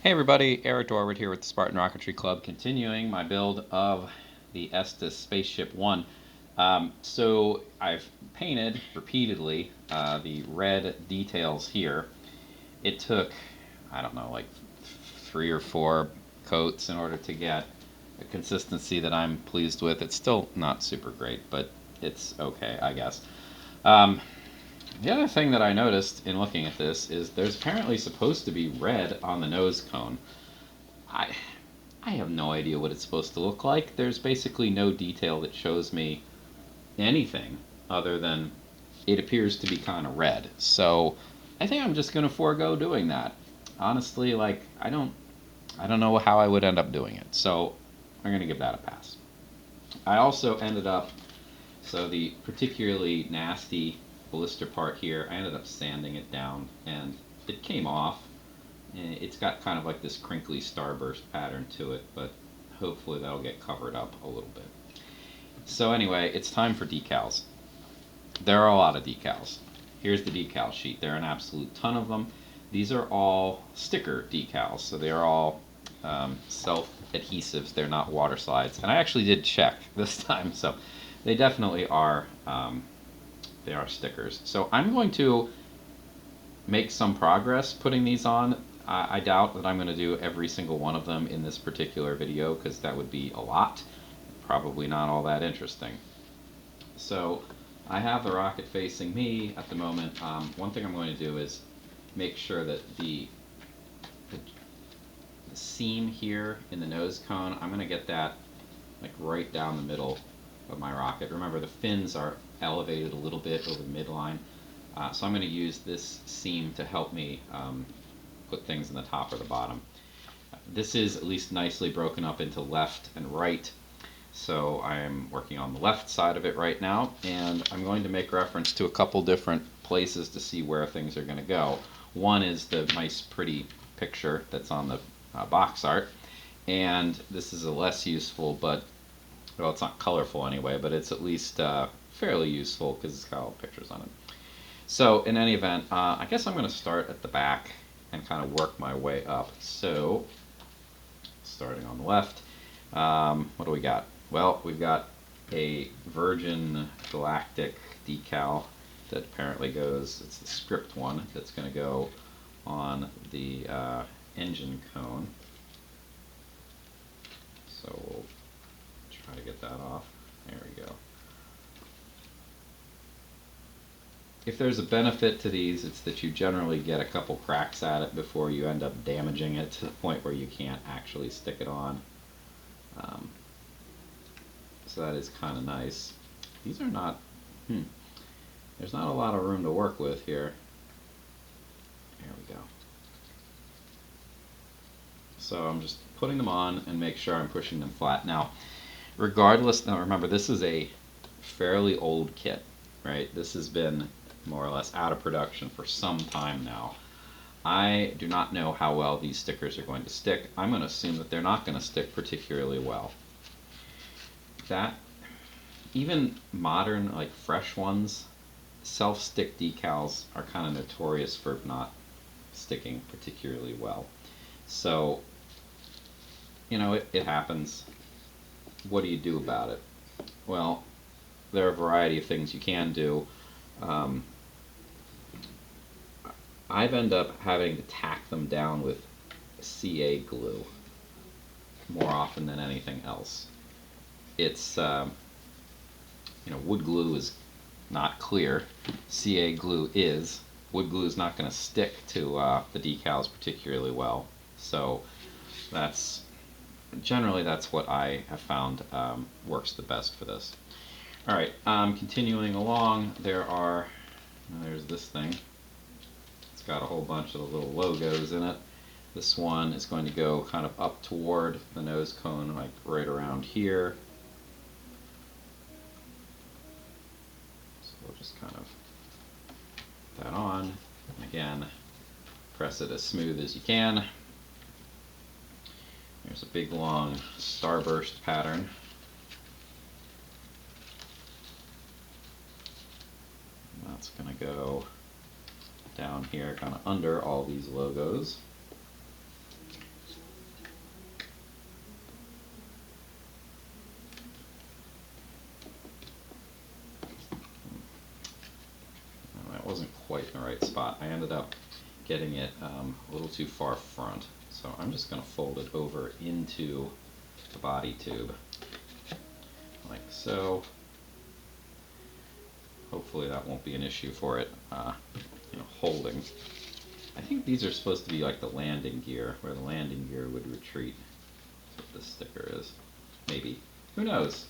Hey everybody, Eric Dorward here with the Spartan Rocketry Club, continuing my build of the Estes SpaceShipOne. So I've painted repeatedly the red details here. It took, I don't know, like 3 or 4 coats in order to get a consistency that I'm pleased with. It's still not super great, but it's okay, I guess. Um, the other thing that I noticed in looking at this is there's apparently supposed to be red on the nose cone. I I have no idea what it's supposed to look like. There's basically no detail that shows me anything other than it appears to be kind of red. So I think I'm just going to forego doing that. Honestly, like I don't know how I would end up doing it. So I'm going to give that a pass. I also ended up the particularly nasty blister part here, I ended up sanding it down and it came off. It's got kind of like this crinkly starburst pattern to it, but hopefully that'll get covered up a little bit. So anyway, it's time for decals. There are a lot of decals. Here's the decal sheet. There are an absolute ton of them. These are all sticker decals, so they are all self-adhesives. They're not water slides. And I actually did check this time, so they definitely are. They are stickers. So I'm going to make some progress putting these on. I doubt that I'm going to do every single one of them in this particular video because that would be a lot. Probably not all that interesting. So I have the rocket facing me at the moment. One thing I'm going to do is make sure that the seam here in the nose cone, I'm going to get that like right down the middle of my rocket. Remember, the fins are elevated a little bit over the midline. So I'm going to use this seam to help me put things in the top or the bottom. This is at least nicely broken up into left and right. So I'm working on the left side of it right now, and I'm going to make reference to a couple different places to see where things are going to go. One is the nice pretty picture that's on the box art, and this is a less useful, but well, it's not colorful anyway, but it's at least fairly useful because it's got all the pictures on it. So in any event, I guess I'm going to start at the back and kind of work my way up. So starting on the left, what do we got? Well, we've got a Virgin Galactic decal that apparently goes, it's the script one, that's going to go on the engine cone. So we'll try to get that off. There we go. If there's a benefit to these, it's that you generally get a couple cracks at it before you end up damaging it to the point where you can't actually stick it on. So that is kind of nice. These are not, there's not a lot of room to work with here. There we go. So I'm just putting them on and make sure I'm pushing them flat. Now, regardless, now remember, this is a fairly old kit, right? This has been more or less out of production for some time now. I do not know how well these stickers are going to stick. I'm going to assume that they're not going to stick particularly well. That, even modern, like fresh ones, self-stick decals are kind of notorious for not sticking particularly well. So, you know, it happens. What do you do about it? Well, there are a variety of things you can do. I've ended up having to tack them down with CA glue more often than anything else. It's, you know, wood glue is not clear. CA glue is. Wood glue is not going to stick to the decals particularly well. So that's, generally that's what I have found works the best for this. Alright, continuing along, there's this thing. It's got a whole bunch of the little logos in it. This one is going to go kind of up toward the nose cone, like right around here. So we'll just kind of put that on. And again, press it as smooth as you can. There's a big long starburst pattern. And that's going to go down here kind of under all these logos. quite in the right spot. I ended up getting it a little too far front, so I'm just going to fold it over into the body tube, like so. Hopefully that won't be an issue for it, holding. I think these are supposed to be like the landing gear, where the landing gear would retreat. That's what this sticker is. Maybe. Who knows?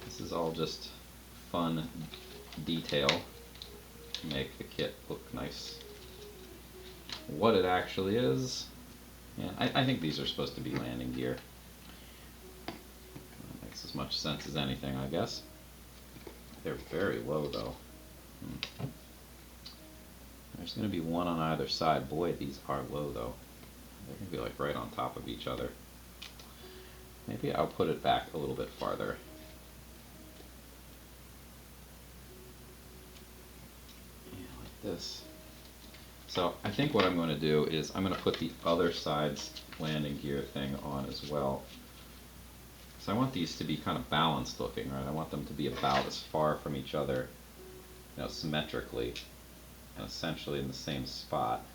This is all just fun detail to make the kit look nice. What it actually is, yeah, I think these are supposed to be landing gear. That makes as much sense as anything, I guess. They're very low though. There's going to be one on either side. Boy, these are low though. They're going to be like right on top of each other. Maybe I'll put it back a little bit farther. Yeah, like this. So I think what I'm going to do is I'm going to put the other side's landing gear thing on as well. So I want these to be kind of balanced looking, right? I want them to be about as far from each other, symmetrically, and essentially in the same spot.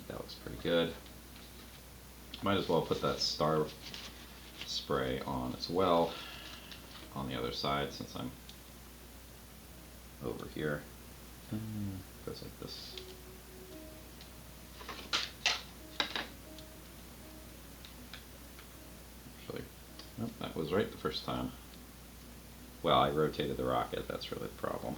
That looks pretty good. Might as well put that star spray on as well on the other side since I'm over here. Goes like this. Actually, nope, that was right the first time. Well, I rotated the rocket, that's really the problem.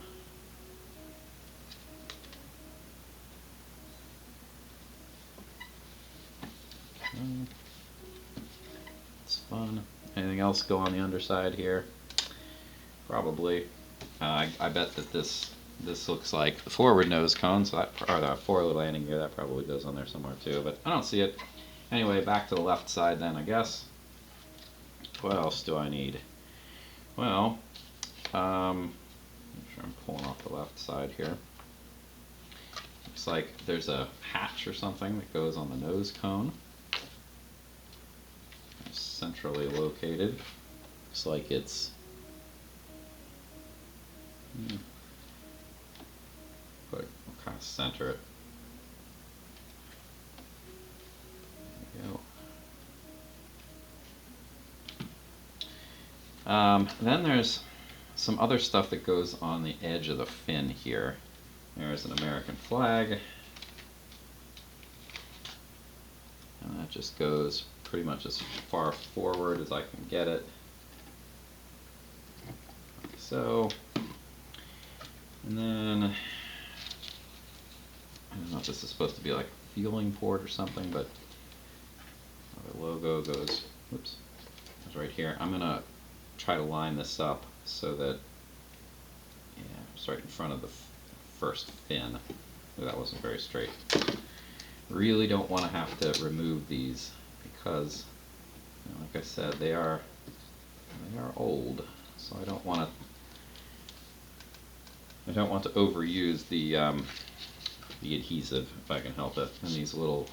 It's fun. Anything else go on the underside here? Probably. I bet that this looks like the forward nose cone, so that, or the forward landing gear, that probably goes on there somewhere too, but I don't see it. Anyway, back to the left side then, I guess. What else do I need? Well, make sure I'm pulling off the left side here. Looks like there's a hatch or something that goes on the nose cone. It's centrally located. Looks like it's we'll kind of center it. There we go. Then there's some other stuff that goes on the edge of the fin here. There's an American flag. And that just goes pretty much as far forward as I can get it. Like so. And then, I don't know if this is supposed to be like a fueling port or something, but the logo goes, whoops, it's right here. I'm going to try to line this up so that, yeah, it's right in front of the first fin. Oh, that wasn't very straight. Really don't want to have to remove these because, like I said, they are old, so I don't want to overuse the adhesive if I can help it. And these little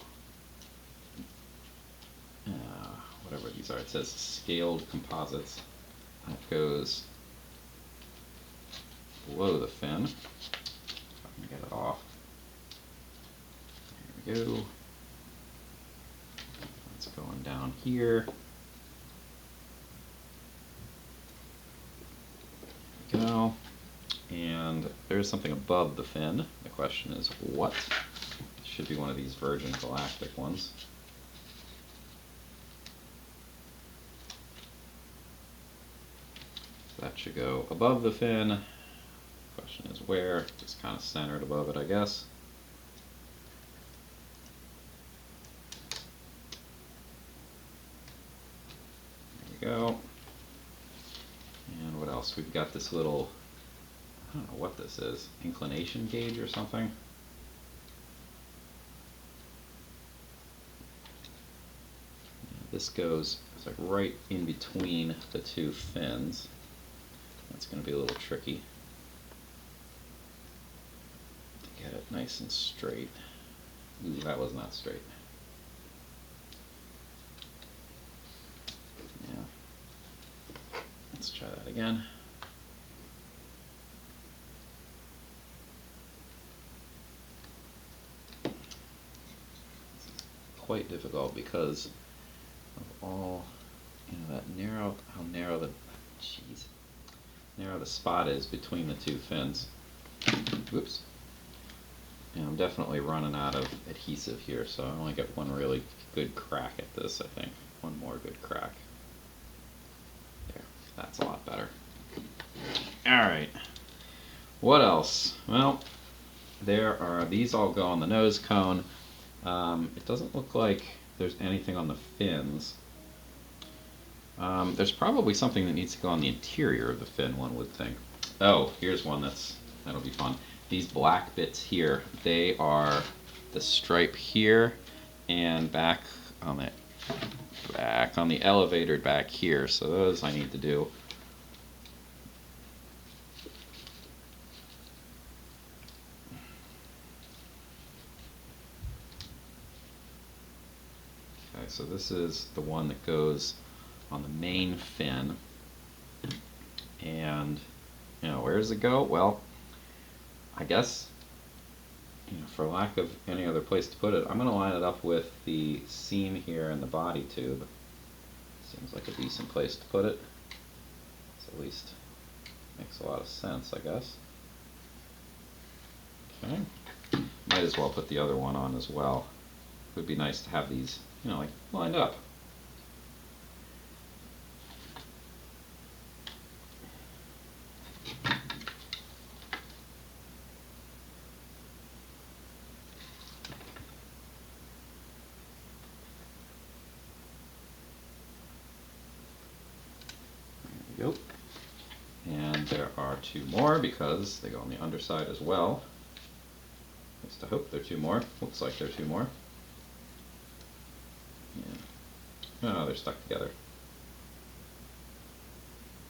whatever these are, it says scaled composites. That goes below the fin. If I can get it off. There we go. That's going down here. There we go. And there's something above the fin. The question is what? It should be one of these Virgin Galactic ones. So that should go above the fin. The question is where? Just kind of centered above it, I guess. There we go. And what else? We've got this little, I don't know what this is, inclination gauge or something. And this goes, it's like right in between the two fins. That's going to be a little tricky to get it nice and straight. Ooh, that was not straight. Yeah. Let's try that again. quite difficult because of all, that narrow, how narrow the, jeez, narrow the spot is between the two fins. Whoops. And I'm definitely running out of adhesive here, so I only get one really good crack at this, I think. One more good crack. There, that's a lot better. Alright, what else? Well, there are, these all go on the nose cone. It doesn't look like there's anything on the fins. There's probably something that needs to go on the interior of the fin, one would think. Oh, here's one that'll be fun. These black bits here, they are the stripe here and back on the elevator back here. So those I need to do. Okay, so this is the one that goes on the main fin. And where does it go? Well, I guess, for lack of any other place to put it, I'm going to line it up with the seam here in the body tube. Seems like a decent place to put it. It's at least makes a lot of sense, I guess. Okay. Might as well put the other one on as well. It would be nice to have these, like lined up. There we go. And there are two more because they go on the underside as well. At least I hope there are two more. Looks like there are two more. Yeah. Oh, they're stuck together.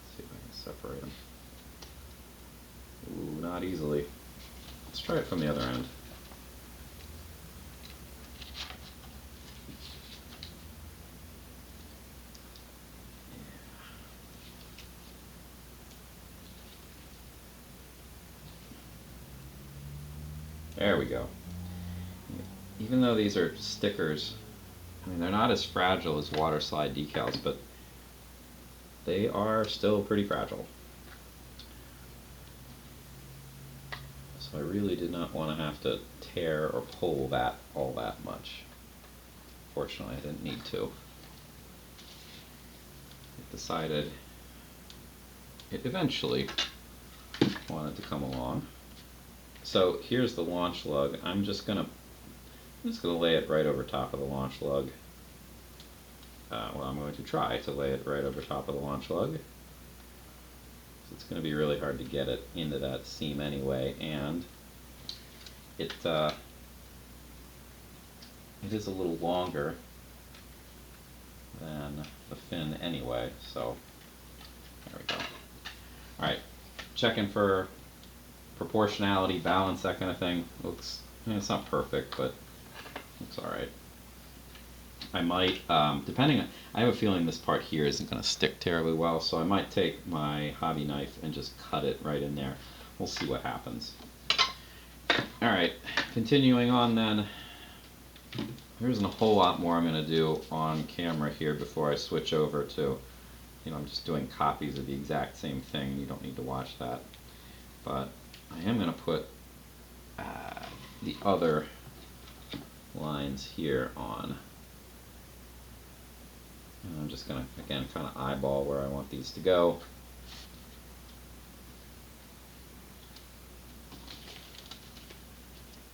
Let's see if I can separate them. Ooh, not easily. Let's try it from the other end. There we go. Even though these are stickers, they're not as fragile as water slide decals, but they are still pretty fragile. So I really did not want to have to tear or pull that all that much. Fortunately, I didn't need to. I decided it eventually wanted to come along. So here's the launch lug. I'm just gonna lay it right over top of the launch lug. Well, I'm going to try to lay it right over top of the launch lug. It's going to be really hard to get it into that seam anyway, and it is a little longer than the fin anyway. So there we go. All right, checking for proportionality, balance, that kind of thing. Looks, it's not perfect, but looks all right. I might, depending on, I have a feeling this part here isn't going to stick terribly well, so I might take my hobby knife and just cut it right in there. We'll see what happens. All right, continuing on then. There isn't a whole lot more I'm going to do on camera here before I switch over to, I'm just doing copies of the exact same thing. You don't need to watch that. But I am going to put the other lines here on. And I'm just going to, again, kind of eyeball where I want these to go.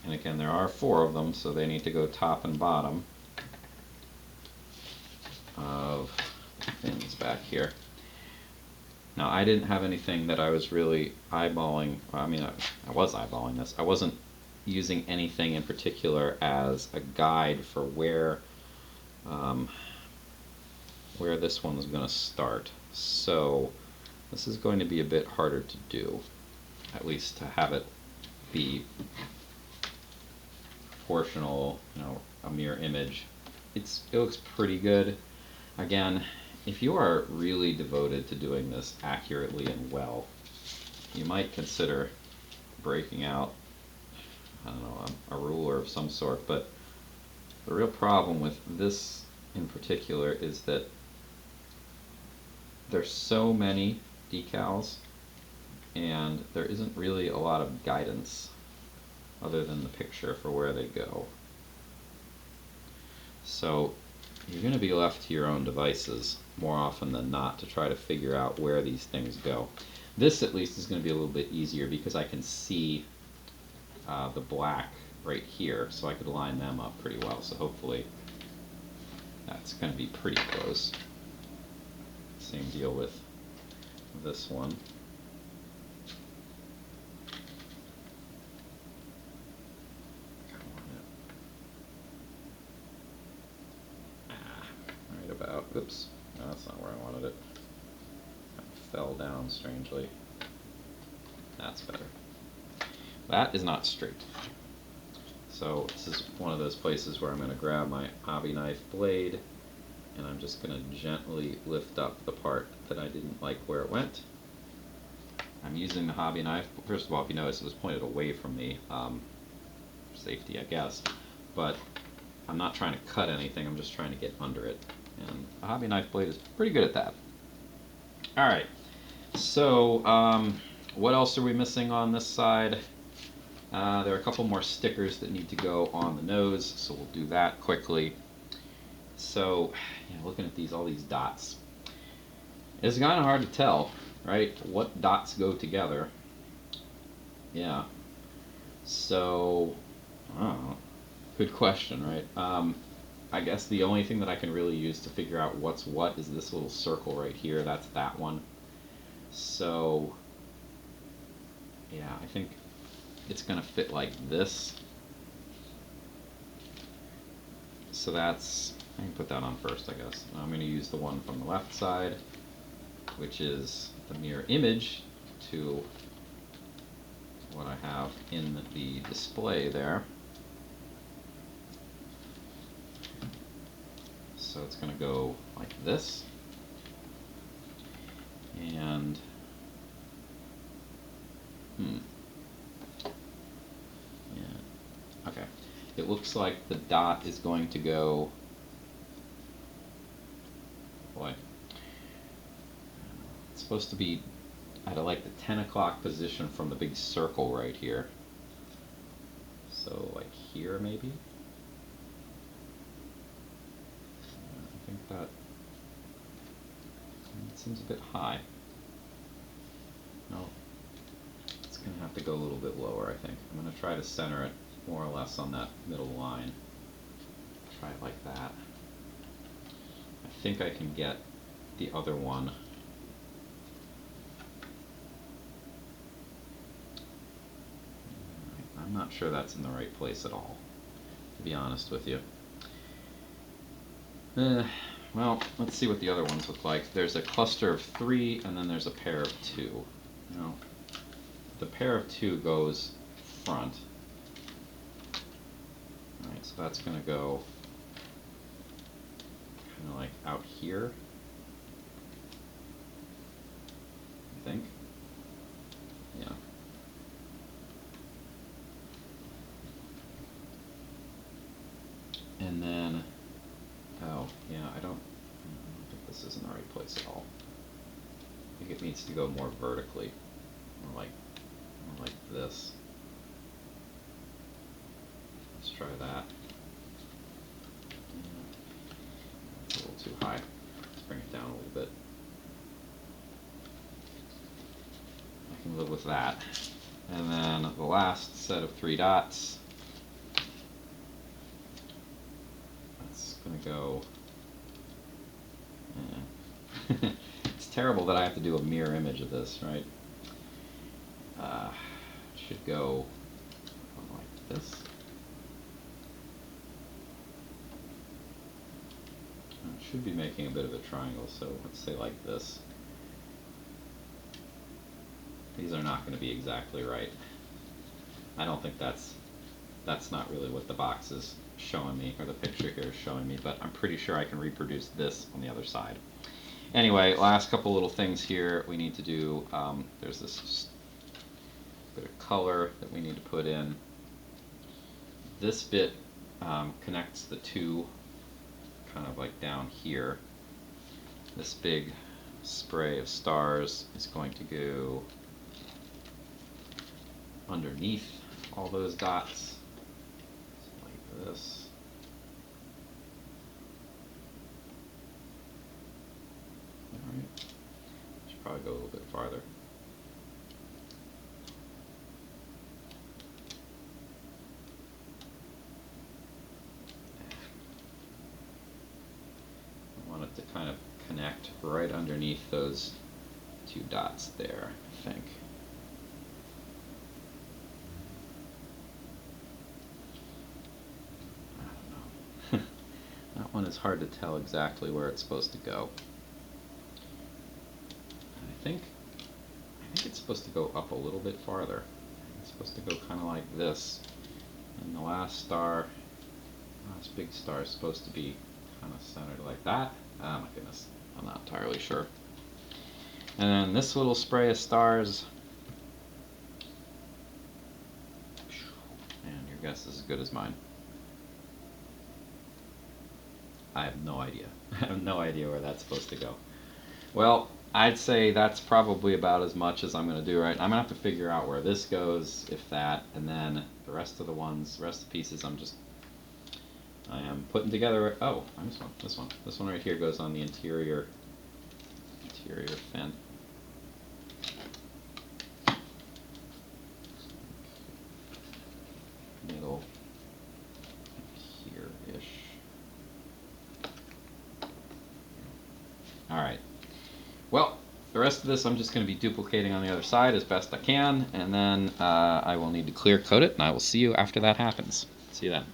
And again, there are 4 of them, so they need to go top and bottom of the fins back here. Now, I didn't have anything that I was really eyeballing. I mean, I was eyeballing this. I wasn't using anything in particular as a guide for where this one is going to start. So this is going to be a bit harder to do, at least to have it be proportional, a mirror image. It looks pretty good. Again, if you are really devoted to doing this accurately and well, you might consider breaking out, I don't know, a ruler of some sort, but The real problem with this in particular is that there's so many decals and there isn't really a lot of guidance other than the picture for where they go. So you're going to be left to your own devices more often than not to try to figure out where these things go. This at least is going to be a little bit easier because I can see the black right here, so I could line them up pretty well. So hopefully that's going to be pretty close. Same deal with this one. Right about, oops, no, that's not where I wanted it. It fell down strangely. That's better. That is not straight. So this is one of those places where I'm going to grab my hobby knife blade and I'm just going to gently lift up the part that I didn't like where it went. I'm using the hobby knife. First of all, if you notice, it was pointed away from me, for safety I guess, but I'm not trying to cut anything, I'm just trying to get under it. And a hobby knife blade is pretty good at that. Alright, so what else are we missing on this side? There are a couple more stickers that need to go on the nose, so we'll do that quickly. So, looking at all these dots, it's kind of hard to tell, right? What dots go together? Yeah. So, I don't know. Good question, right? I guess the only thing that I can really use to figure out what's what is this little circle right here. That's that one. So, yeah, I think it's going to fit like this. So that's, I can put that on first, I guess. I'm going to use the one from the left side, which is the mirror image to what I have in the display there. So it's going to go like this. And, yeah, okay. It looks like the dot is going to go, boy, it's supposed to be at like the 10 o'clock position from the big circle right here. So like here maybe? I think that seems a bit high. No, it's going to have to go a little bit lower, I think. I'm going to try to center it more or less on that middle line. Try it like that. I think I can get the other one. I'm not sure that's in the right place at all, to be honest with you. Well, let's see what the other ones look like. There's a cluster of 3 and then there's a pair of 2. Now, the pair of 2 goes front. Alright, so that's going to go kind of like out here, I think. Yeah. And then, oh, yeah, I don't think this is in the right place at all. I think it needs to go more vertically, more like this. Let's try that. It's a little too high. Let's bring it down a little bit. I can live with that. And then the last set of 3 dots. That's going to go... It's terrible that I have to do a mirror image of this, right? It should go like this. It should be making a bit of a triangle, so let's say like this. These are not going to be exactly right. I don't think that's not really what the box is showing me, or the picture here is showing me, but I'm pretty sure I can reproduce this on the other side. Anyway, last couple little things here we need to do. There's this bit of color that we need to put in. This bit connects the two kind of like down here. This big spray of stars is going to go underneath all those dots, like this. Alright, should probably go a little bit farther. I want it to kind of connect right underneath those two dots there, I think. I don't know. That one is hard to tell exactly where it's supposed to go. I think it's supposed to go up a little bit farther. It's supposed to go kind of like this. And the last star, last big star is supposed to be kind of centered like that. Oh my goodness, I'm not entirely sure. And then this little spray of stars, and your guess is as good as mine. I have no idea. I have no idea where that's supposed to go. Well, I'd say that's probably about as much as I'm going to do right. I'm going to have to figure out where this goes, if that, and then the rest of the ones, the rest of the pieces, I am putting together. Oh, this one right here goes on the interior fin. Middle here-ish. All right. Well, the rest of this I'm just going to be duplicating on the other side as best I can, and then I will need to clear coat it, and I will see you after that happens. See you then.